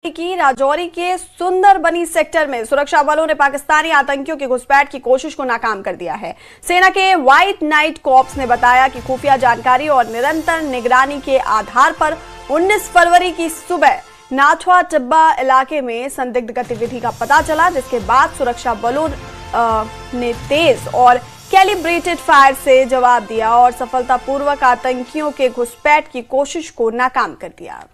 की राजौरी के सुंदरबनी सेक्टर में सुरक्षा बलों ने पाकिस्तानी आतंकियों की घुसपैठ की कोशिश को नाकाम कर दिया है। सेना के व्हाइट नाइट कॉर्प्स ने बताया कि खुफिया जानकारी और निरंतर निगरानी के आधार पर 19 फरवरी की सुबह नाथवा टिब्बा इलाके में संदिग्ध गतिविधि का पता चला, जिसके बाद सुरक्षा बलों ने तेज और कैलिब्रेटेड फायर से जवाब दिया और सफलतापूर्वक आतंकियों के घुसपैठ की कोशिश को नाकाम कर दिया।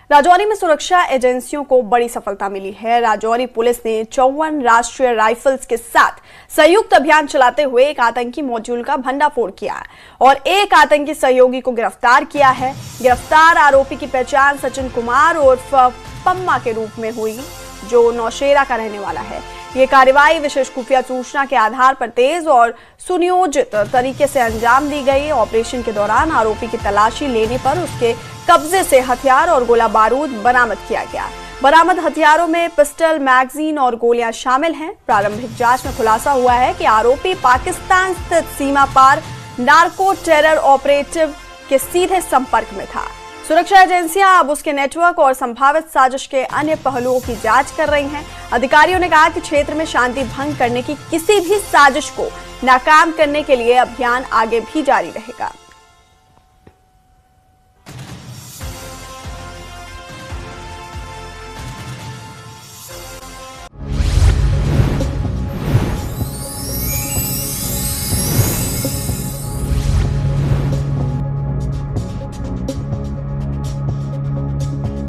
राजौरी में सुरक्षा एजेंसियों को बड़ी सफलता मिली है। राजौरी पुलिस ने 54 राष्ट्रीय राइफल्स के साथ संयुक्त अभियान चलाते हुए एक आतंकी मॉड्यूल का भंडाफोड़ किया और एक आतंकी सहयोगी को गिरफ्तार किया है। गिरफ्तार आरोपी की पहचान सचिन कुमार उर्फ पम्मा के रूप में हुई, जो नौशेरा का रहने वाला है। ये कार्रवाई विशेष खुफिया सूचना के आधार पर तेज और सुनियोजित तरीके से अंजाम दी गई। ऑपरेशन के दौरान आरोपी की तलाशी लेने पर उसके कब्जे से हथियार और गोला बारूद बरामद किया गया। बरामद हथियारों में पिस्टल, मैगजीन और गोलियां शामिल हैं। प्रारंभिक जांच में खुलासा हुआ है कि आरोपी पाकिस्तान स्थित सीमा पार नार्को टेरर ऑपरेटिव के सीधे संपर्क में था। सुरक्षा एजेंसियां अब उसके नेटवर्क और संभावित साजिश के अन्य पहलुओं की जांच कर रही हैं। अधिकारियों ने कहा कि क्षेत्र में शांति भंग करने की किसी भी साजिश को नाकाम करने के लिए अभियान आगे भी जारी रहेगा।